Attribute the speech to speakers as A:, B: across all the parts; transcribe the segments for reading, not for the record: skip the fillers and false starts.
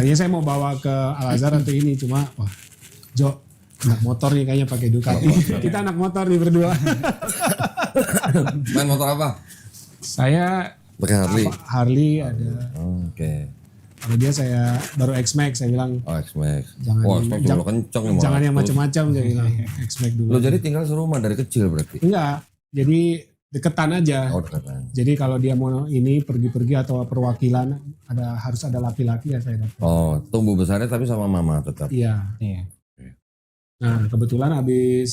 A: Tadinya saya mau bawa ke Al-Azhar atau ini, cuma wah Jo, anak motor nih kayaknya pakai Ducati. Kita anak motor nih berdua.
B: Main motor apa?
A: Saya
B: Pakai Harley.
A: Harley ada.
B: Oke.
A: Kalau dia saya baru X-Max, saya bilang
B: Oh, X-Max.
A: Jangan-
B: Wah, X-Max dulu kenceng ya.
A: jangan yang
B: Mas.
A: macam-macam, saya bilang X-Max dulu.
B: Lo jadi tinggal serumah dari kecil berarti?
A: Enggak, jadi deketan aja.
B: Oh, deketan.
A: Jadi kalau dia mau ini pergi-pergi atau perwakilan harus ada laki-laki ya saya dapat.
B: Oh, tumbuh besarnya tapi sama mama tetap.
A: Iya. Nah kebetulan habis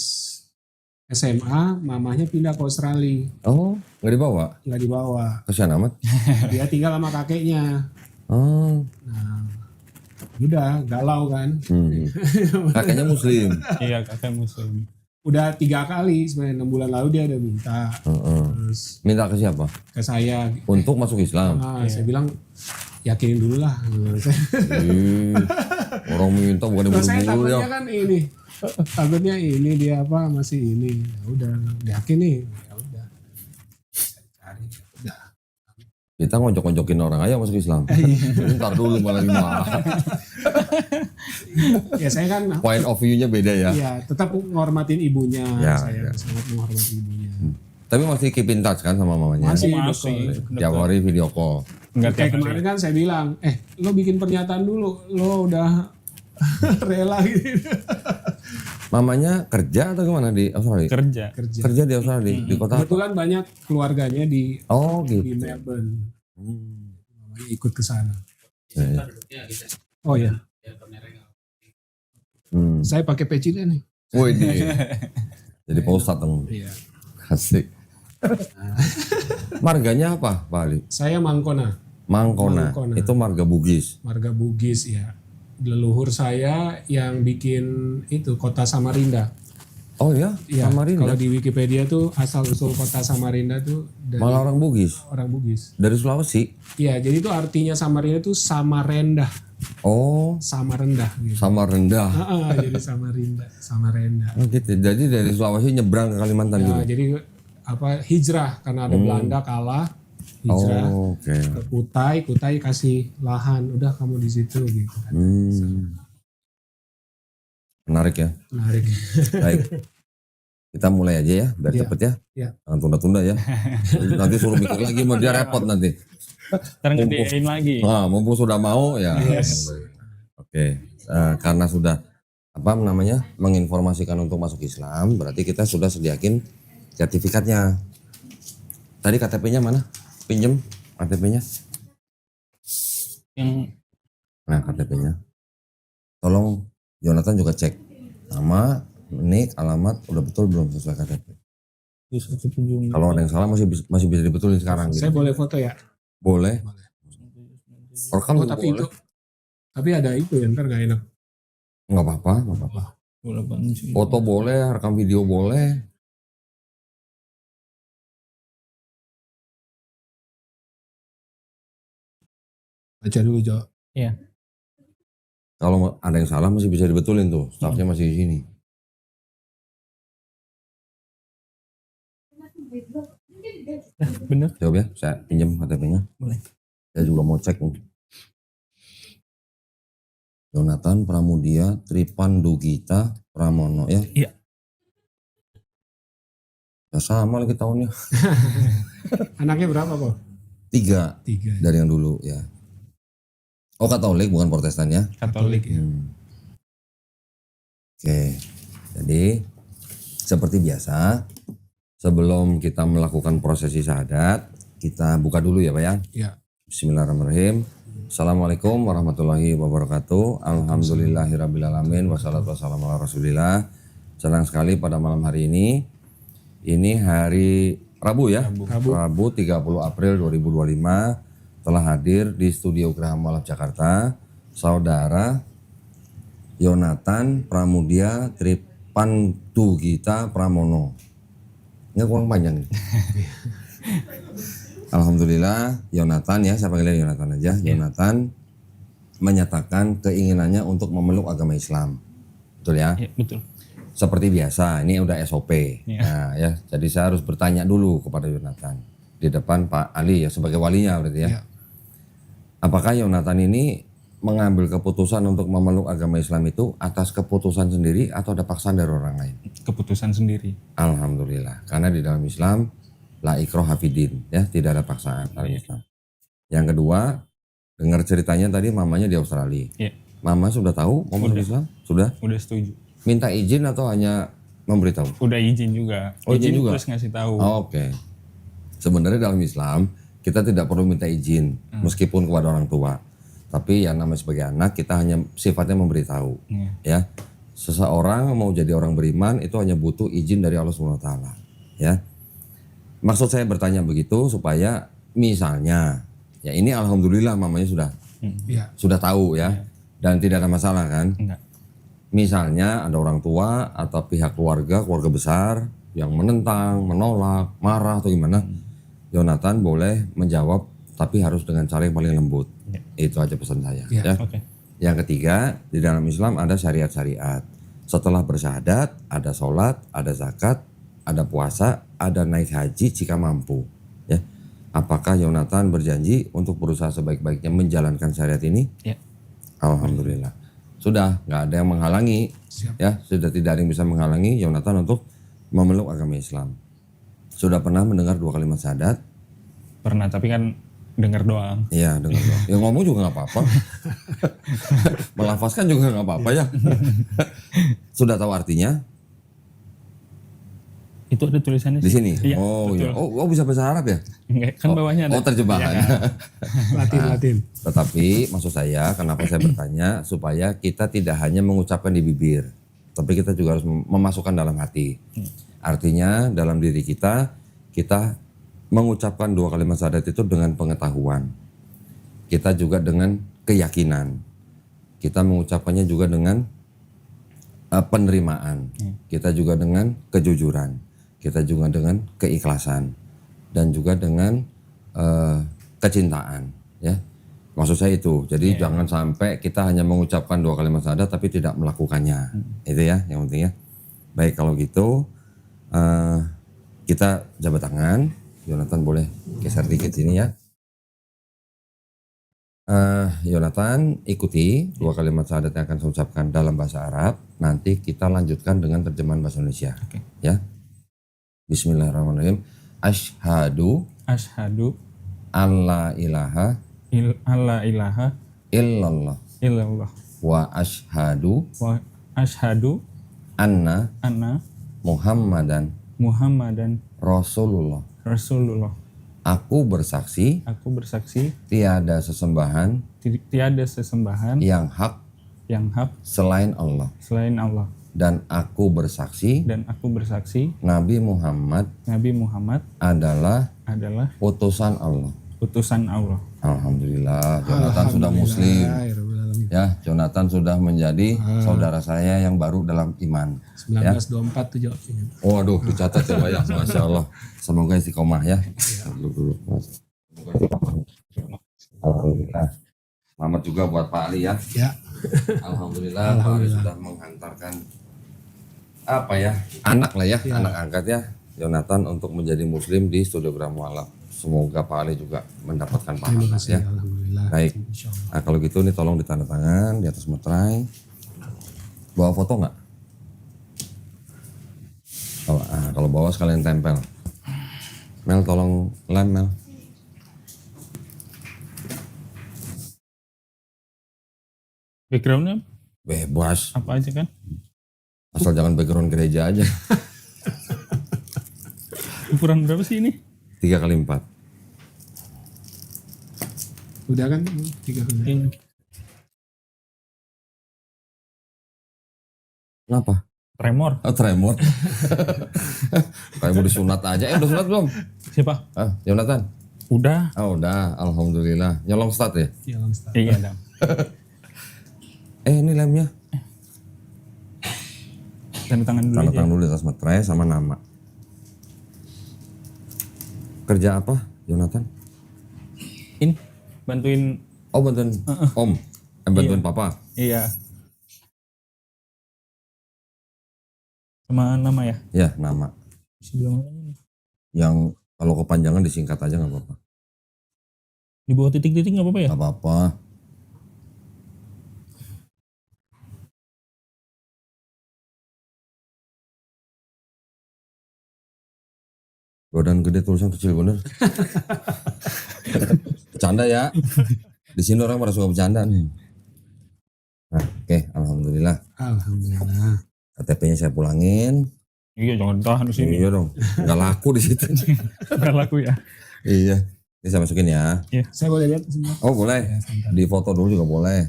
A: SMA mamahnya pindah ke Australia,
B: Oh, nggak dibawa?
A: nggak dibawa.
B: Kasihan amat.
A: Dia tinggal sama kakeknya.
B: Oh,
A: Nah udah galau kan.
B: kakeknya muslim.
C: Iya, kakak muslim.
A: Udah 3 kali sebenarnya 6 bulan lalu dia udah minta. Terus
B: Minta ke siapa?
A: ke saya.
B: Untuk masuk Islam.
A: Saya bilang yakinin dulu lah.
B: Orang minta bukan
A: Terus saya
B: buru-buru
A: takutnya
B: ya.
A: kan ini, takutnya ini dia apa masih ini. Ya udah, yakin nih. Ya udah. Saya cari. Ya udah.
B: Kita ngojok-ngojokin orang aja masuk Islam. Ntar dulu malah gimana.
A: Ya saya kan
B: Point of view-nya beda ya.
A: ya tetap menghormatin ibunya.
B: Ya,
A: Saya
B: ya.
A: sangat menghormati ibunya.
B: Tapi masih keep in touch kan sama mamanya?
A: Masih.
B: Tiap hari video call.
C: Enggak
A: Kayak
C: tiap hari.
A: kemarin kan saya bilang, lo bikin pernyataan dulu, lo udah rela gitu.
B: Mamanya kerja atau gimana di Australia?
C: Kerja.
A: Kerja.
B: Kerja di Australia, di kota apa?
A: Kebetulan banyak keluarganya di
B: Oh gitu.
A: Melbourne. Mamanya ikut ke sana.
B: Ya, ya.
A: Oh ya,
B: Hmm.
A: saya pakai peci deh nih.
B: Wih, jadi Pak Ustadz dong.
A: Iya.
B: Asik. Marganya apa Pak Ali?
A: Saya Mangkona,
B: Mangkona.
A: Mangkona.
B: Itu marga Bugis.
A: marga Bugis ya. Leluhur saya yang bikin itu kota Samarinda.
B: Oh ya,
A: Ya,
B: Samarinda.
A: kalau di Wikipedia tuh asal usul kota Samarinda tuh dari
B: Malah orang Bugis.
A: orang Bugis.
B: Dari Sulawesi.
A: Iya, jadi itu artinya Samarinda tuh sama rendah,
B: Oh,
A: sama rendah gitu.
B: sama rendah.
A: Jadi Samarinda, sama rendah.
B: Oh, gitu. Jadi dari Sulawesi nyebrang ke Kalimantan
A: Ya,
B: gitu.
A: jadi apa hijrah karena ada Belanda kalah, hijrah
B: Oh, oke.
A: ke Kutai kasih lahan, udah kamu di situ gitu kan.
B: Menarik ya.
A: Menarik.
B: Baik. Kita mulai aja ya, biar
A: Iya.
B: cepet ya.
A: Iya.
B: Jangan tunda-tunda ya. Nanti suruh mikir lagi, mau dia repot nanti.
C: Ntar ngedein lagi.
B: Nah, mumpung sudah mau ya.
A: Yes.
B: Oke. Karena sudah apa namanya menginformasikan untuk masuk Islam, berarti kita sudah sediakin sertifikatnya. Tadi KTP-nya mana? Pinjem KTP-nya.
C: Yang
B: Nah, KTP-nya. Tolong Jonathan juga cek nama, nik, alamat udah betul belum sesuai KTP.
C: bisa ketujuh.
B: Kalau ada yang salah masih bisa dibetulin sekarang gitu.
A: Saya boleh foto ya?
B: Boleh. Rekam juga
A: Tapi
B: boleh.
A: itu, tapi ada itu ya, ntar gak enak.
B: Nggak apa-apa, nggak apa-apa. Foto boleh, rekam video boleh.
A: Baca dulu Jo.
B: Kalau ada yang salah masih bisa dibetulin tuh, staffnya masih di sini.
C: Bener.
B: Jawab ya, saya pinjam KTP-nya.
C: Boleh.
B: Saya juga mau cek nih. Jonathan Pramudia Tripandugita Pramono ya.
C: Iya.
B: Ya sama lagi tahunnya.
A: Anaknya berapa kok?
B: 3
A: 3.
B: dari yang dulu ya. Oh Katolik bukan Protestan ya.
C: Katolik.
A: ya.
B: Oke, jadi seperti biasa sebelum kita melakukan prosesi syahadat kita buka dulu ya Pak ya.
A: Iya.
B: Bismillahirrahmanirrahim. Assalamualaikum warahmatullahi wabarakatuh. Alhamdulillahirrabbilalamin. Wassalatu wassalamu ala rasulillah. Senang sekali pada malam hari ini. Ini hari Rabu ya. Rabu 30 April 2025 telah hadir di studio Graha Malab Jakarta saudara Jonathan Pramudia Tripandugita Pramono. Ini kurang panjang nih. Alhamdulillah Jonathan ya, saya panggilnya Jonathan aja. Jonathan menyatakan keinginannya untuk memeluk agama Islam. Betul ya?
C: Iya, betul.
B: Seperti biasa, ini udah SOP.
C: Iya.
B: Nah, ya, jadi saya harus bertanya dulu kepada Jonathan di depan Pak Ali ya sebagai walinya berarti ya.
A: Iya.
B: Apakah Jonathan ini mengambil keputusan untuk memeluk agama Islam itu atas keputusan sendiri atau ada paksaan dari orang lain?
C: Keputusan sendiri.
B: Alhamdulillah. Karena di dalam Islam la ikraha fid-din, ya, tidak ada paksaan dalam
C: Iya.
B: Islam. Yang kedua, dengar ceritanya tadi mamanya di Australia.
C: Iya.
B: Mama sudah tahu mau meluk Islam? Sudah?
C: Udah setuju.
B: Minta izin atau hanya memberitahu?
C: Udah izin juga.
B: Oh, izin juga?
C: Terus ngasih tahu.
B: Oh, oke. Sebenarnya dalam Islam kita tidak perlu minta izin meskipun kepada orang tua. Tapi yang namanya sebagai anak kita hanya sifatnya memberitahu.
C: Iya.
B: Ya. Seseorang mau jadi orang beriman itu hanya butuh izin dari Allah Subhanahu wa taala. Ya. Maksud saya bertanya begitu supaya misalnya ya ini alhamdulillah mamanya
A: Iya.
B: sudah tahu ya dan tidak ada masalah kan.
C: Enggak.
B: Misalnya ada orang tua atau pihak keluarga besar yang menentang, menolak, marah atau gimana, Yonatan boleh menjawab tapi harus dengan cara yang paling lembut.
C: Ya.
B: Itu aja pesan saya.
A: Ya.
B: Ya.
C: Oke.
B: Yang ketiga, di dalam Islam ada syariat-syariat. Setelah bersyahadat, ada sholat, ada zakat, ada puasa, ada naik haji jika mampu. Ya. Apakah Yonatan berjanji untuk berusaha sebaik-baiknya menjalankan syariat ini?
C: Ya.
B: Alhamdulillah. Sudah, nggak ada yang menghalangi.
A: Siap.
B: Ya, sudah tidak ada yang bisa menghalangi Yonatan untuk memeluk agama Islam. Sudah pernah mendengar 2 kalimat syahadat?
C: Pernah, tapi kan dengar doang.
B: Iya, dengar doang. Ya ngomong juga nggak apa-apa. Melafazkan juga nggak apa-apa ya. Sudah tahu artinya?
C: Itu ada tulisannya
B: Di
C: sih.
B: sini?
C: Iya,
B: Oh
C: betul.
B: iya. Oh bisa bahasa Arab ya?
C: Enggak, kan bawahnya ada.
B: Oh terjemahan.
C: Iya kan?
A: Latin.
B: Tetapi maksud saya kenapa saya bertanya supaya kita tidak hanya mengucapkan di bibir, tapi kita juga harus memasukkan dalam hati. Artinya dalam diri kita mengucapkan 2 kalimat syahadat itu dengan pengetahuan. Kita juga dengan keyakinan. Kita mengucapkannya juga dengan penerimaan. Kita juga dengan kejujuran. Kita juga dengan keikhlasan dan juga dengan kecintaan, ya. Maksud saya itu. Jadi jangan sampai kita hanya mengucapkan 2 kalimat syahadat tapi tidak melakukannya. Itu ya yang penting ya. Baik kalau gitu kita jabat tangan. Yonatan boleh geser dikit sini ya. Yonatan ikuti 2 kalimat syahadat yang akan saya ucapkan dalam bahasa Arab. Nanti kita lanjutkan dengan terjemahan bahasa Indonesia.
C: Oke.
B: Ya. Bismillahirrahmanirrahim. Asyhadu
C: Asyhadu
B: alla ilaha
C: alla ilaha
B: illallah
C: illallah
B: wa asyhadu
C: wa asyhadu
B: anna
C: anna
B: Muhammadan
C: Muhammadan
B: Rasulullah.
C: Rasulullah.
B: Aku bersaksi
C: Aku bersaksi
B: tiada sesembahan
C: tiada sesembahan
B: yang hak
C: yang hak
B: selain Allah.
C: selain Allah,
B: Dan aku bersaksi
C: dan aku bersaksi
B: Nabi Muhammad
C: Nabi Muhammad
B: adalah
C: adalah
B: utusan Allah.
C: utusan Allah.
B: Alhamdulillah, Jonathan sudah muslim.
A: Alhamdulillah.
B: Ya, Jonathan sudah menjadi saudara saya yang baru dalam iman.
A: 1924 tuh jawabnya.
B: Waduh, dicatat ya Pak ya, Masya Allah. Semoga istiqomah ya. Dulu, Mas. Alhamdulillah. Selamat juga buat Pak Ali ya.
A: Ya.
B: Alhamdulillah, Pak Ali sudah menghantarkan apa ya, anak lah ya, anak angkat ya, Jonathan untuk menjadi muslim di Studio Gramuala. Semoga Pak Ali juga mendapatkan
A: Terima
B: pahala
A: kasih.
B: ya.
A: Alhamdulillah.
B: Baik.
A: Insyaallah.
B: Nah kalau gitu nih tolong ditanda tangan di atas materai. Bawa foto nggak? Kalau bawa sekalian tempel. Mel tolong lem Mel.
C: Backgroundnya
B: Bebas.
C: apa aja kan?
B: Asal jangan background gereja aja.
C: Ukuran berapa sih ini?
B: 3x4.
A: Udah kan 3 kali.
C: Ini.
B: Kenapa?
C: Tremor.
B: Oh tremor. Kayak mau disunat aja. Udah sunat belum?
C: Siapa?
B: Jonathan.
C: Udah.
B: Oh udah. Alhamdulillah. Nyolong start ya?
A: Ya langsung.
C: Iya, dong.
B: Ini lemnya.
C: Tanda tangan dulu
B: Tanda
C: aja.
B: tangan dulu di atas materai sama nama. Kerja apa, Jonathan?
C: Ini bantuin.
B: Oh bantuin Om. Bantuin Papa.
C: Iya. Sama nama ya?
B: Ya nama.
C: Bisa bilang apa ini?
B: Yang kalau kepanjangan disingkat aja nggak apa-apa.
C: Di bawah titik-titik nggak apa-apa ya?
B: Nggak apa-apa. Badan gede tulisan kecil bener. Bercanda ya. Di sini orang pada suka bercanda nih. Nah, oke, alhamdulillah.
A: Alhamdulillah.
B: KTP-nya saya pulangin.
C: Iya jangan tahan di sini.
B: Iya dong, nggak laku di situ.
C: Nggak laku ya.
B: Iya, ini saya masukin ya.
A: Saya boleh lihat sebentar?
B: Oh boleh,
A: Ya, sebentar.
B: di foto dulu juga boleh.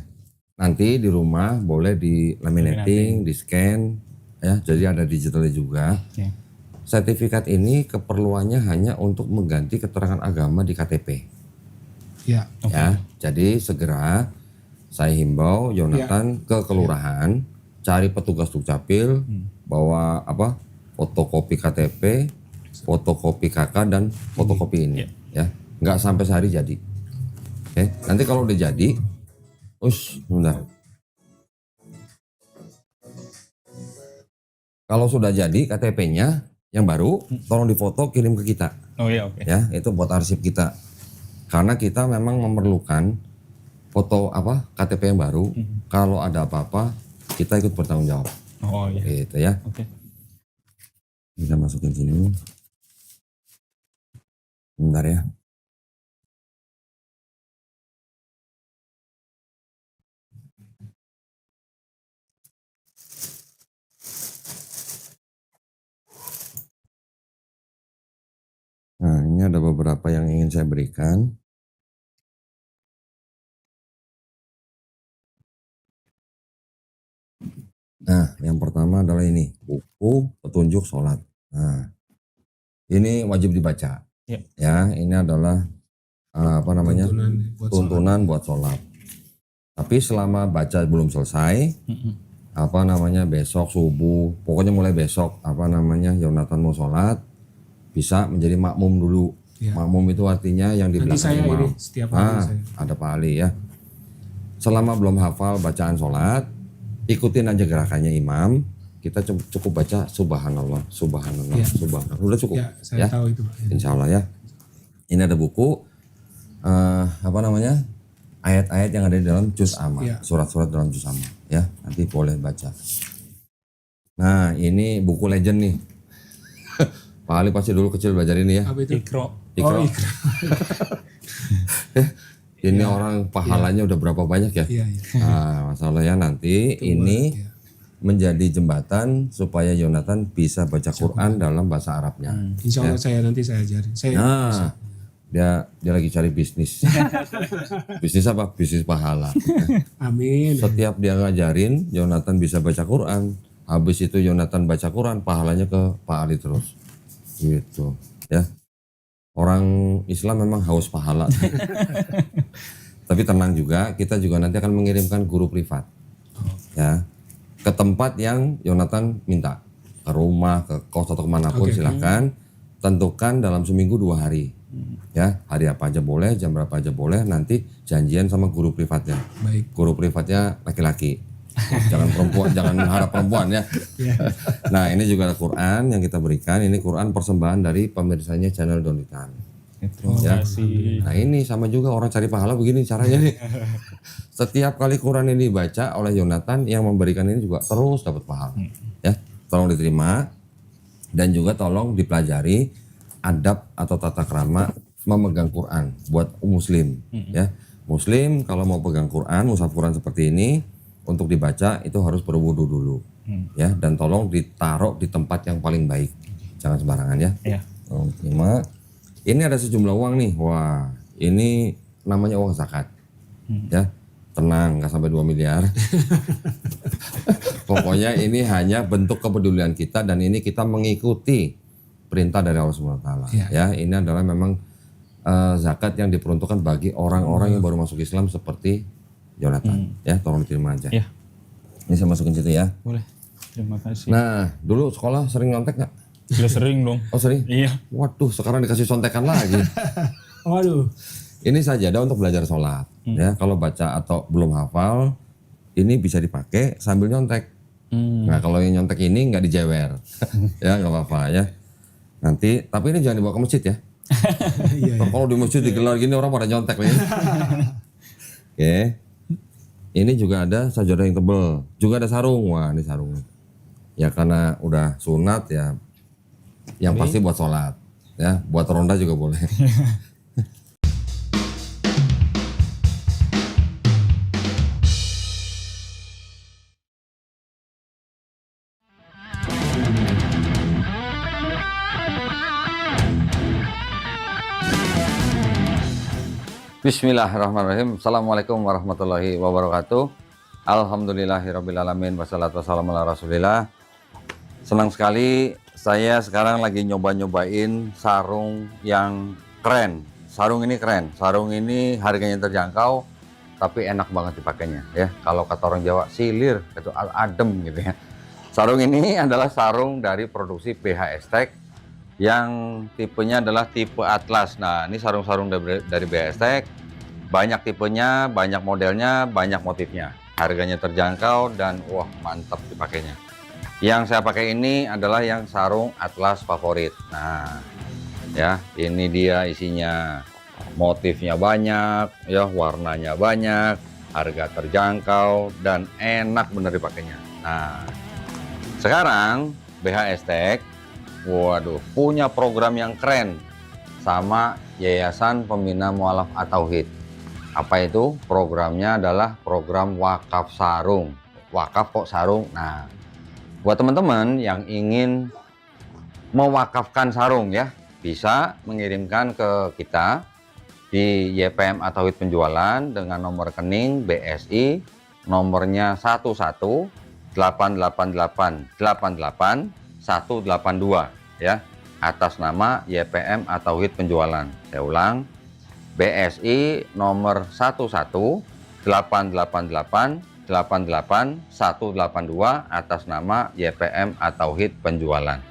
B: Nanti di rumah boleh di laminating, di scan, ya. Jadi ada digitalnya juga.
C: Ya.
B: Sertifikat ini keperluannya hanya untuk mengganti keterangan agama di KTP.
A: Ya.
B: Ya, jadi segera saya himbau Yonatan ke kelurahan, cari petugas dukcapil, bawa apa? Fotokopi KTP, fotokopi KK dan fotokopi ini, ya. Nggak sampai sehari jadi. Oke, nanti kalau udah jadi, bentar. Kalau sudah jadi KTP-nya yang baru, tolong difoto kirim ke kita.
C: Oh iya oke.
B: Ya, itu buat arsip kita. Karena kita memang memerlukan foto apa KTP yang baru. Kalau ada apa-apa, kita ikut bertanggung jawab.
C: Oh iya.
B: Gitu ya.
C: Oke.
B: Kita masukin sini. Bentar ya. Nah, ini ada beberapa yang ingin saya berikan. Nah, yang pertama adalah ini, buku petunjuk sholat. Nah, ini wajib dibaca.
C: Ya.
B: Ya, ini adalah apa namanya?
A: Tuntunan buat
B: Tuntunan buat sholat. Tapi selama baca belum selesai, apa namanya besok subuh, pokoknya mulai besok, apa namanya Yonatan mau sholat, bisa menjadi makmum dulu.
A: Ya.
B: Makmum itu artinya yang di
A: Nanti
B: belakang
A: saya
B: imam.
A: ini setiap hari saya.
B: Ada Pak Ali ya. Selama belum hafal bacaan sholat, ikutin aja gerakannya imam. Kita cukup baca subhanallah, subhanallah,
A: Ya.
B: subhanallah. Udah cukup.
A: Ya, saya tahu itu Pak. Ya.
B: Insya Allah ya. Ini ada buku apa namanya ayat-ayat yang ada di dalam juz amma,
A: Ya.
B: surat-surat dalam juz amma. Ya, nanti boleh baca. Nah, ini buku legend nih. Pak Ali pasti dulu kecil belajar ini ya.
A: Apa itu?
C: Ikro.
B: Ikro.
A: Oh, Ikro.
B: Ini orang pahalanya udah berapa banyak ya?
A: Iya, iya.
B: Nah, masalahnya nanti ini
A: Ya.
B: menjadi jembatan supaya Yonatan bisa baca Quran dalam bahasa Arabnya.
A: Insya Allah saya nanti saya ajarin. Saya
B: Nah, dia lagi cari bisnis. Bisnis apa? Bisnis pahala.
A: amin.
B: Setiap dia ngajarin, Yonatan bisa baca Quran. Habis itu Yonatan baca Quran, pahalanya ke Pak Ali terus. Gitu, ya. Orang Islam memang haus pahala. Tapi tenang juga, kita juga nanti akan mengirimkan guru privat. Ya. Ke tempat yang Yonatan minta. Ke rumah, ke kos atau kemanapun silakan. Tentukan dalam seminggu 2 hari. Ya, hari apa aja boleh, jam berapa aja boleh. Nanti janjian sama guru privatnya.
A: Baik.
B: Guru privatnya laki-laki. Jangan perempuan, jangan harap perempuan ya. Nah, ini juga ada Quran yang kita berikan. Ini Quran persembahan dari pemirsanya channel Donitan.
C: Terima
B: Ya.
C: kasih.
B: Nah, ini sama juga orang cari pahala begini caranya nih. Setiap kali Quran ini dibaca oleh Yonatan, yang memberikan ini juga terus dapat pahala. Ya, tolong diterima dan juga tolong dipelajari adab atau tata krama memegang Quran buat muslim. Ya, muslim kalau mau pegang Quran, mushaf Quran seperti ini untuk dibaca itu harus berwudu dulu. Ya, dan tolong ditaruh di tempat yang paling baik. Jangan sembarangan ya.
C: Iya.
B: Tolong terima. Ini ada sejumlah uang nih. Wah, ini namanya uang zakat. Ya, tenang, nggak sampai 2 miliar. Pokoknya ini hanya bentuk kepedulian kita dan ini kita mengikuti perintah dari Allah Subhanahu wa taala. Ya, ini adalah memang zakat yang diperuntukkan bagi orang-orang yang baru masuk Islam seperti Yonatan. Ya, tolong diterima aja.
C: Ya.
B: Ini saya masukin situ ya.
C: Boleh. Terima kasih.
B: Nah, dulu sekolah sering nyontek nggak?
C: Sudah sering dong.
B: Oh sering?
C: Iya.
B: Waduh, sekarang dikasih contekan lagi.
A: Waduh.
B: Ini sajadah untuk belajar sholat. Ya, kalau baca atau belum hafal, ini bisa dipakai sambil nyontek. Nah, kalau yang nyontek ini nggak dijewer, ya nggak apa-apa ya. Nanti, tapi ini jangan dibawa ke masjid ya.
A: Iya.
B: Kalau di masjid digelar gini orang pada nyontek nih. Oke. Ini juga ada sajadah yang tebel, juga ada sarung. Wah, ini sarung. Ya karena udah sunat ya. Yang pasti buat sholat. ya, buat ronda juga boleh. Bismillahirrahmanirrahim. Assalamualaikum warahmatullahi wabarakatuh. Alhamdulillahirrabbilalamin. Wassalatu wassalamu ala rasulillah. Senang sekali saya sekarang lagi nyoba-nyobain sarung yang keren. Sarung ini keren. Sarung ini harganya terjangkau, tapi enak banget dipakainya ya. Kalau kata orang Jawa, silir, itu adem gitu ya. Sarung ini adalah sarung dari produksi BH Estek yang tipenya adalah tipe Atlas. Nah, ini sarung-sarung dari BH Estek. Banyak tipenya, banyak modelnya, banyak motifnya. Harganya terjangkau dan wah mantap dipakainya. Yang saya pakai ini adalah yang sarung Atlas favorit. Nah, ya ini dia isinya. Motifnya banyak, ya warnanya banyak, harga terjangkau dan enak bener dipakainya. Nah, sekarang BH Estek, waduh, punya program yang keren sama Yayasan Pembina Mualaf At-Tauhid. Apa itu? Programnya adalah program wakaf sarung. Wakaf kok sarung? Nah, buat teman-teman yang ingin mewakafkan sarung ya, bisa mengirimkan ke kita di YPM At-Tauhid Penjualan dengan nomor rekening BSI nomornya 118888182 ya, atas nama YPM At-Tauhid Penjualan. Saya ulang, BSI nomor 118888182 atas nama YPM At-Tauhid Penjualan.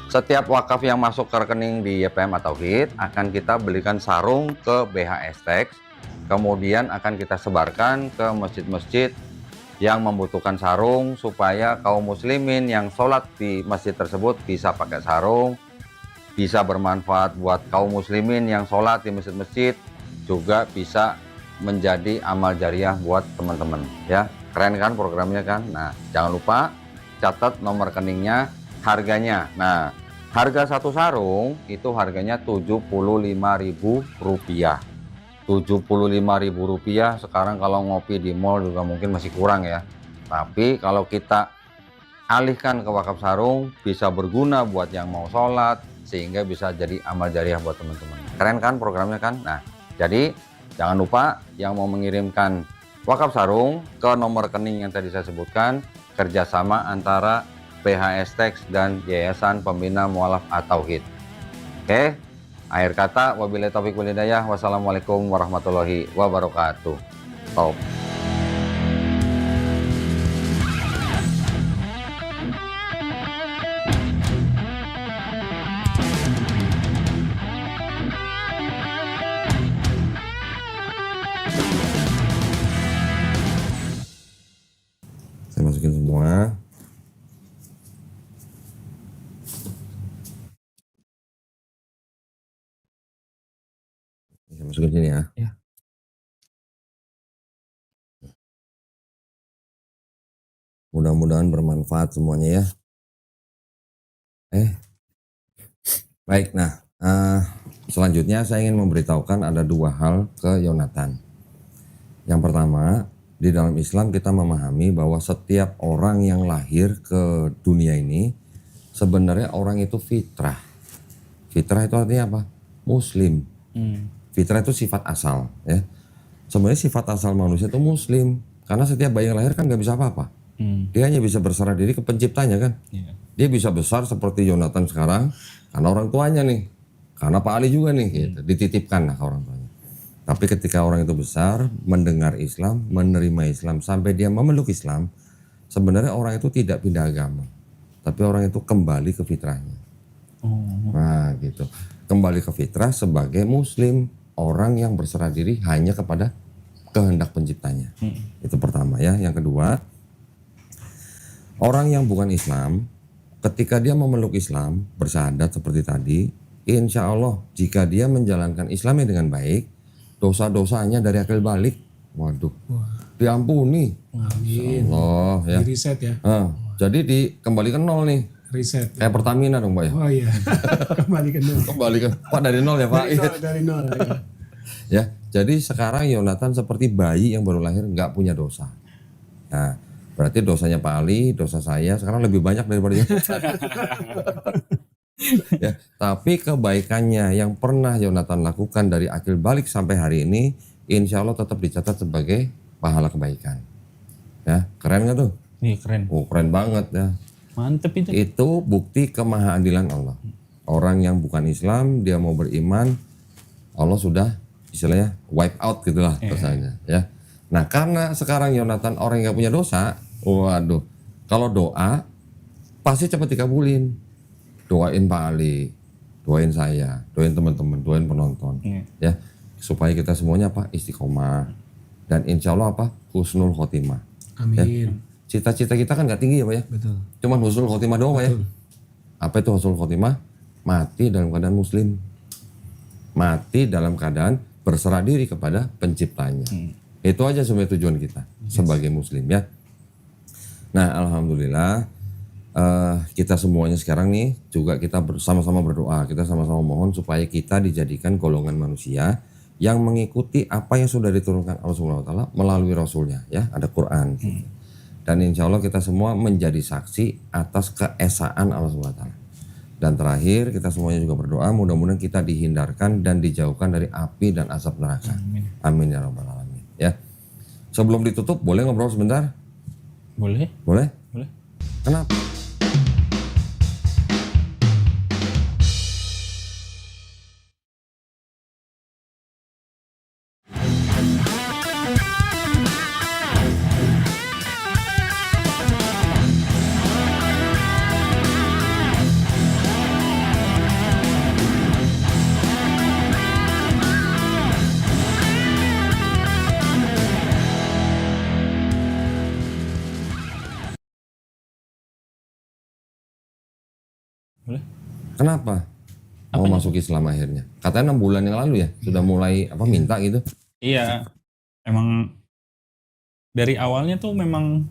B: Setiap wakaf yang masuk ke rekening di YPM At-Tauhid akan kita belikan sarung ke BH Estek, kemudian akan kita sebarkan ke masjid-masjid yang membutuhkan sarung supaya kaum muslimin yang sholat di masjid tersebut bisa pakai sarung, bisa bermanfaat buat kaum muslimin yang sholat di masjid-masjid, juga bisa menjadi amal jariah buat teman-teman ya. Keren kan programnya kan? Nah, jangan lupa catat nomor rekeningnya, harganya. Nah, harga satu sarung itu harganya Rp75.000. Rp75.000 sekarang kalau ngopi di mall juga mungkin masih kurang ya. Tapi kalau kita alihkan ke wakaf sarung, bisa berguna buat yang mau sholat, sehingga bisa jadi amal jariah buat teman-teman. Keren kan programnya kan? Nah, jadi jangan lupa yang mau mengirimkan wakaf sarung ke nomor rekening yang tadi saya sebutkan, kerjasama antara BH Estek dan Yayasan Pembina Mualaf At-Tauhid. Oke, akhir kata, wabillahi taufiq wal hidayah. Wassalamualaikum warahmatullahi wabarakatuh. Top. Saya masukin semua. Saya masukin sini ya.
C: Ya.
B: Mudah-mudahan bermanfaat semuanya ya. Baik, nah selanjutnya saya ingin memberitahukan ada dua hal ke Yonatan. Yang pertama, di dalam Islam kita memahami bahwa setiap orang yang lahir ke dunia ini sebenarnya orang itu fitrah. Fitrah itu artinya apa? Muslim. Fitrah itu sifat asal ya. Sebenarnya sifat asal manusia itu muslim, karena setiap bayi yang lahir kan nggak bisa apa-apa. Dia hanya bisa berserah diri ke penciptanya kan. Dia bisa besar seperti Yonatan sekarang karena orang tuanya nih, karena Pak Ali juga nih gitu, dititipkan lah ke orang tuanya. Tapi ketika orang itu besar, mendengar Islam, menerima Islam, sampai dia memeluk Islam, sebenarnya orang itu tidak pindah agama, tapi orang itu kembali ke fitrahnya. Nah gitu, kembali ke fitrah sebagai muslim, orang yang berserah diri hanya kepada kehendak penciptanya. Itu pertama ya. Yang kedua, orang yang bukan Islam, ketika dia memeluk Islam, bersyahadat seperti tadi, insya Allah jika dia menjalankan Islamnya dengan baik, dosa-dosanya dari akil balik, waduh, diampuni.
A: Amin.
B: Allah ya.
A: Di reset ya.
B: Jadi dikembalikan nol nih.
A: riset.
B: Kayak Pertamina dong Pak ya?
A: Oh iya, kembali ke nol.
B: Kembali ke Pak dari nol ya Pak.
A: Dari nol. Ya.
B: Ya, jadi sekarang Yonatan seperti bayi yang baru lahir nggak punya dosa. Nah, berarti dosanya Pak Ali, dosa saya sekarang lebih banyak daripada Yonatan. Ya, tapi kebaikannya yang pernah Yonatan lakukan dari akil balik sampai hari ini, insya Allah tetap dicatat sebagai pahala kebaikan. Ya, keren nggak tuh?
C: Iya keren.
B: Oh, keren banget ya.
C: Mantep itu.
B: Itu bukti kemahaadilan Allah. Orang yang bukan Islam, dia mau beriman, Allah sudah istilahnya wipe out gitulah rasanya ya. Nah karena sekarang Yonatan orang yang gak punya dosa, waduh, kalau doa pasti cepat dikabulin. Doain Pak Ali, doain saya, doain teman-teman, doain penonton, ya supaya kita semuanya apa istiqomah dan insya Allah apa husnul khotimah.
A: Amin.
B: Ya. Cita-cita kita kan nggak tinggi ya Pak ya,
A: Betul.
B: cuman husnul khotimah doang Pak ya. Apa itu husnul khotimah? Mati dalam keadaan muslim, mati dalam keadaan berserah diri kepada penciptanya. Itu aja sebenarnya tujuan kita sebagai muslim ya. Nah alhamdulillah kita semuanya sekarang nih juga kita bersama-sama berdoa, kita sama-sama mohon supaya kita dijadikan golongan manusia yang mengikuti apa yang sudah diturunkan Allah Subhanahu wa taala melalui rasulnya ya, ada Quran. Dan insya Allah kita semua menjadi saksi atas keesaan Allah Subhanahu wa taala. Dan terakhir kita semuanya juga berdoa mudah-mudahan kita dihindarkan dan dijauhkan dari api dan asap neraka. Amin ya rabbal alamin ya. Sebelum ditutup boleh ngobrol sebentar?
C: Boleh?
B: Boleh?
C: Boleh.
B: Kenapa?
C: Boleh?
B: Kenapa? Mau masuk Islam akhirnya. Katanya 6 bulan yang lalu ya sudah mulai apa minta gitu.
C: Iya. Emang dari awalnya tuh memang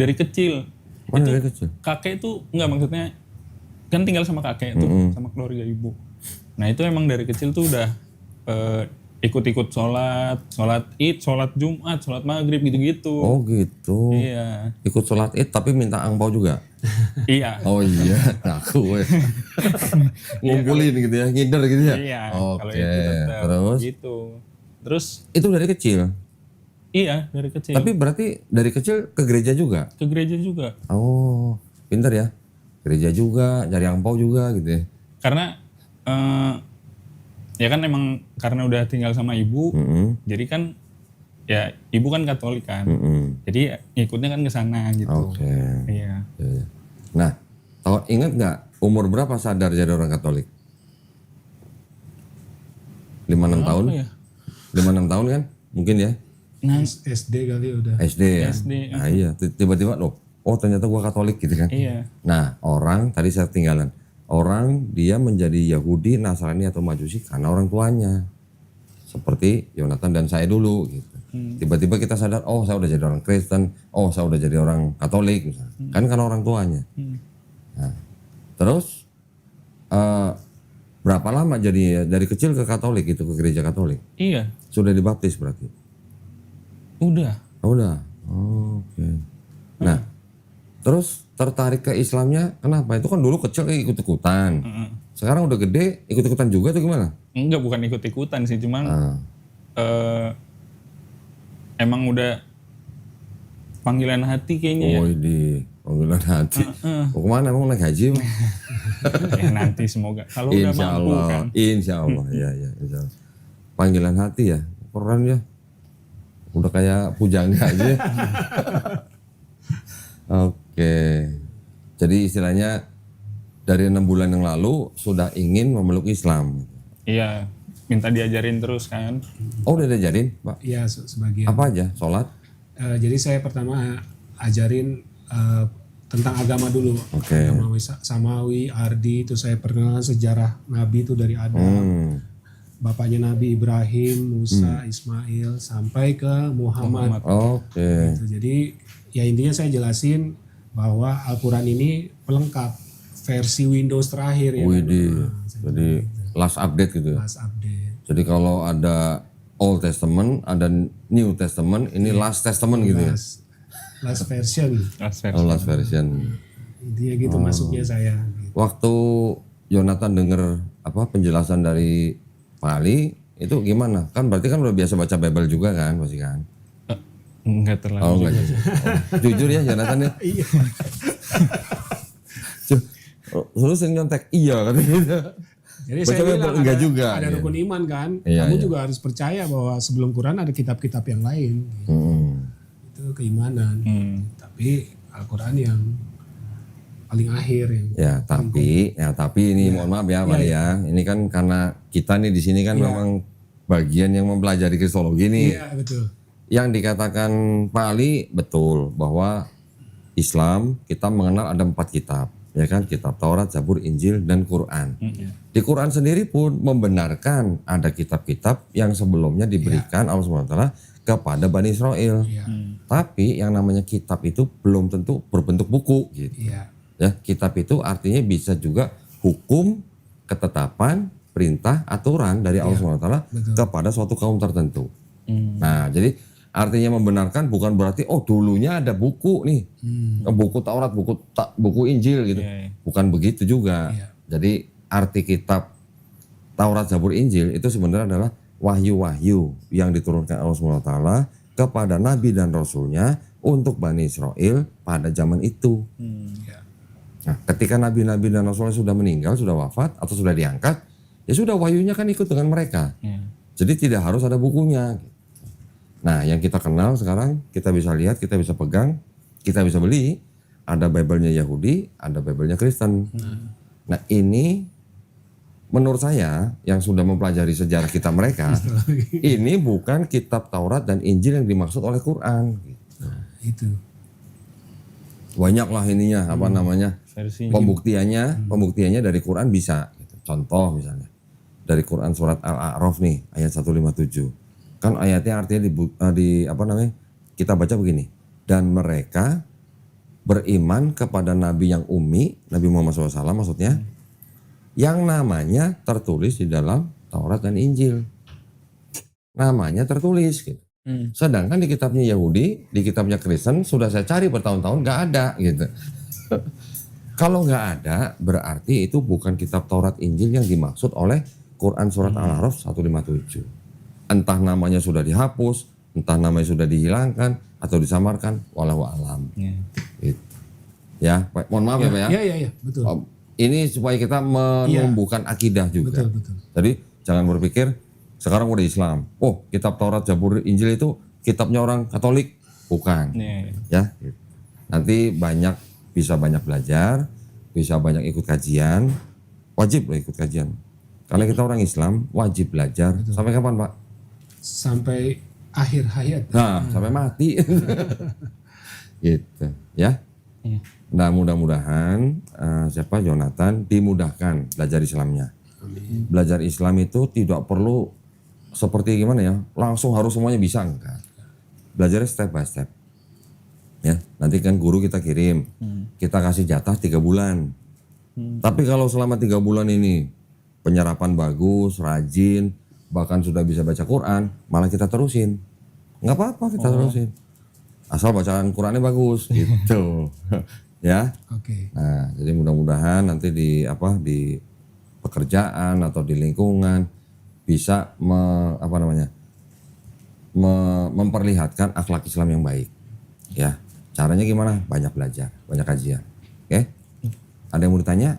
C: dari kecil.
B: Mana dari kecil?
C: Kakek itu enggak maksudnya kan tinggal sama kakek tuh sama keluarga ibu. Nah itu emang dari kecil tuh udah ikut-ikut sholat id, sholat jumat, sholat maghrib gitu-gitu.
B: Oh gitu.
C: Iya.
B: Ikut sholat id tapi minta angpau juga.
C: Iya.
B: Oh iya, ngaku weh. Ngumpulin gitu ya, ngider gitu ya.
C: Iya. Kalau
B: Oke.
C: itu tetap
B: Terus
C: gitu. Terus
B: itu dari kecil.
C: iya dari kecil.
B: Tapi berarti dari kecil ke gereja juga.
C: Ke gereja juga.
B: Oh, pintar ya. Gereja juga, cari angpau juga gitu ya.
C: Karena ya kan emang karena udah tinggal sama ibu, jadi kan ya ibu kan Katolik kan, jadi ngikutnya kan ke sana gitu.
B: Oke.
C: Iya.
B: Iya. Nah, tahu ingat nggak umur berapa sadar jadi orang Katolik? 5-6 tahun?
C: ya?
B: 5-6 tahun kan? Mungkin ya?
C: Nah,
A: SD kali udah.
B: SD ya?
C: SD,
B: Nah iya, tiba-tiba loh, oh ternyata gua Katolik gitu kan?
C: iya.
B: Nah, orang, tadi saya tinggalan. Orang dia menjadi Yahudi, Nasrani atau Majusi karena orang tuanya. Seperti Yonatan dan saya dulu gitu. Tiba-tiba kita sadar, oh saya udah jadi orang Kristen, oh saya udah jadi orang Katolik misalnya. Kan karena orang tuanya. Nah, terus berapa lama jadi dari kecil ke Katolik itu, ke gereja Katolik?
C: Iya.
B: Sudah dibaptis berarti?
C: Udah.
B: Oh, udah. Oh, oke. Nah, terus tertarik ke Islamnya kenapa? Itu kan dulu kecil kayak ikut-ikutan. Sekarang udah gede ikut-ikutan juga atau gimana?
C: Enggak, bukan ikut-ikutan sih, cuman emang udah panggilan hati kayaknya ya.
B: Oh, di panggilan hati. Mau kemana? Emang naik haji? Bang?
C: Ya nanti semoga. Kalau udah
B: Insya
C: mampu
B: Allah.
C: kan.
B: Insya Allah. Iya, iya. Insya Allah. Panggilan hati ya. Keren ya. Udah kayak pujangga aja. Oke. Jadi istilahnya dari 6 bulan yang lalu sudah ingin memeluk Islam.
C: Iya, minta diajarin terus kan.
B: Oh, udah diajarin, Pak?
A: Iya sebagian.
B: Apa aja? Sholat?
A: Jadi saya pertama ajarin tentang agama dulu.
B: Oke.
A: Agama Samawi, Ardi, itu saya perkenalan sejarah Nabi itu dari Adam. Bapaknya Nabi Ibrahim, Musa, Ismail, sampai ke Muhammad.
B: Oke.
A: Gitu. Jadi ya intinya saya jelasin bahwa Al-Quran ini pelengkap versi Windows terakhir ya.
B: Widih. Jadi last update gitu ya.
A: Last update.
B: Jadi kalau ada Old Testament, ada New Testament, ini Last Testament gitu ya.
A: Last version.
B: Oh, last version.
A: Intinya gitu masuknya saya. Gitu.
B: Waktu Yonatan dengar penjelasan dari Pak Ali itu gimana? Kan berarti kan udah biasa baca Bible juga kan, pasti kan?
C: Enggak terlalu.
B: Oh enggak juga. Oh, jujur ya Yonatan ya.
A: Iya.
B: Terus yang nyontek iya kan gitu.
A: Jadi
B: Baca
A: saya bilang
B: Bible enggak juga.
A: ada
B: Gitu.
A: rukun iman kan.
B: Iya,
A: Kamu
B: iya.
A: juga harus percaya bahwa sebelum Quran ada kitab-kitab yang lain. Gitu. Itu keimanan. Tapi Al-Quran yang paling akhir yang
B: Ya tapi ini mohon maaf ya Pak Ali ya. Ini kan karena kita nih di sini kan memang bagian yang mempelajari kristologi nih.
A: iya betul.
B: Yang dikatakan Pak Ali betul bahwa Islam kita mengenal ada 4 kitab, ya kan? Kitab Taurat, Zabur, Injil, dan Quran. Di Quran sendiri pun membenarkan ada kitab-kitab yang sebelumnya diberikan Allah SWT kepada Bani Israel. Tapi yang namanya kitab itu belum tentu berbentuk buku gitu.
A: Iya.
B: Ya, kitab itu artinya bisa juga hukum, ketetapan, perintah, aturan dari Allah SWT kepada suatu kaum tertentu. Nah, jadi artinya membenarkan bukan berarti dulunya ada buku nih. Buku Taurat, buku Injil gitu. Bukan begitu juga. Jadi arti kitab Taurat, Zabur, Injil itu sebenarnya adalah wahyu-wahyu yang diturunkan Allah SWT kepada nabi dan rasulnya untuk Bani Israel pada zaman itu. Nah, ketika nabi-nabi dan rasulnya sudah meninggal, sudah wafat atau sudah diangkat, ya sudah wahyunya kan ikut dengan mereka. Jadi tidak harus ada bukunya. Nah, yang kita kenal sekarang, kita bisa lihat, kita bisa pegang, kita bisa beli, ada Bible-nya Yahudi, ada Bible-nya Kristen. Nah, ini menurut saya yang sudah mempelajari sejarah kita mereka, ini bukan kitab Taurat dan Injil yang dimaksud oleh Quran.
A: Itu.
B: Banyak lah ininya,
C: Versinya.
B: pembuktiannya dari Quran bisa. Gitu. Contoh misalnya, dari Quran surat Al-A'raf nih, ayat 157. Kan ayatnya artinya kita baca begini. Dan mereka beriman kepada Nabi yang ummi, Nabi Muhammad SAW maksudnya, yang namanya tertulis di dalam Taurat dan Injil. Namanya tertulis gitu. Sedangkan di kitabnya Yahudi, di kitabnya Kristen, sudah saya cari bertahun-tahun nggak ada gitu. Kalau nggak ada, berarti itu bukan kitab Taurat Injil yang dimaksud oleh Quran surat Al-A'raf 157. Entah namanya sudah dihapus, entah namanya sudah dihilangkan atau disamarkan, wallahu alam. Gitu. Ya, mohon maaf ya Pak ya.
A: Iya, betul.
B: Ini supaya kita menumbuhkan akidah juga.
A: Betul.
B: Jadi jangan berpikir sekarang udah Islam. Oh, kitab Taurat, Zabur, Injil itu kitabnya orang Katolik, bukan. Ya. Nanti bisa banyak belajar, bisa banyak ikut kajian. Wajib lah ikut kajian. Karena kita orang Islam, wajib belajar. Sampai kapan, Pak?
A: Sampai akhir hayat.
B: Nah, sampai mati. Gitu, ya. Nah, mudah-mudahan Yonatan dimudahkan belajar Islamnya. Belajar Islam itu tidak perlu seperti gimana ya, langsung harus semuanya bisa, enggak. Belajarnya step by step. Ya, nanti kan guru kita kirim, kita kasih jatah 3 bulan. Tapi kalau selama 3 bulan ini penyerapan bagus, rajin, bahkan sudah bisa baca Quran, malah kita terusin. Nggak apa-apa kita terusin. Asal bacaan Qurannya bagus gitu. Ya.
A: Oke.
B: Nah, jadi mudah-mudahan nanti di pekerjaan atau di lingkungan bisa memperlihatkan akhlak Islam yang baik. Ya. Caranya gimana? Banyak belajar, banyak kajian. Oke? Ada yang mau ditanya?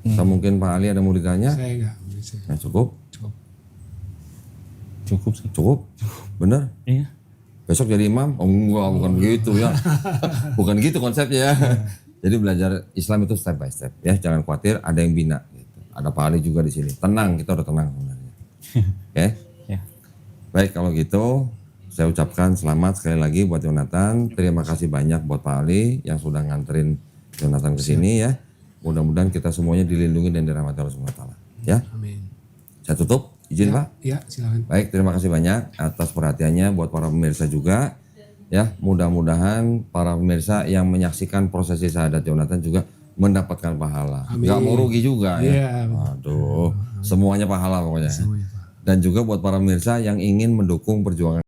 B: Atau mungkin Pak Ali ada yang mau ditanya?
A: Saya enggak.
B: Nah, cukup?
C: Cukup sih.
B: Cukup? Bener?
C: Iya.
B: Besok jadi imam? Oh enggak, bukan begitu ya. Bukan gitu konsepnya ya. Jadi belajar Islam itu step by step ya. Jangan khawatir, ada yang bina. Gitu. Ada Pak Ali juga di sini. Tenang, kita udah tenang sebenarnya. Oke?
C: Ya.
B: Baik, kalau gitu saya ucapkan selamat sekali lagi buat Yonatan. Terima kasih banyak buat Pak Ali yang sudah nganterin Yonatan ke sini ya. Mudah-mudahan kita semuanya dilindungi dan dirahmati Allah SWT. Ya.
A: Amin.
B: Saya tutup, izin Pak.
A: Ya, silakan.
B: Baik, terima kasih banyak atas perhatiannya buat para pemirsa juga. Ya, mudah-mudahan para pemirsa yang menyaksikan prosesi syahadat Jonathan juga mendapatkan pahala.
A: Amin.
B: Nggak mau rugi juga ya.
A: Iya.
B: Aduh, semuanya pahala pokoknya.
A: Semuanya, Pak.
B: Dan juga buat para pemirsa yang ingin mendukung perjuangan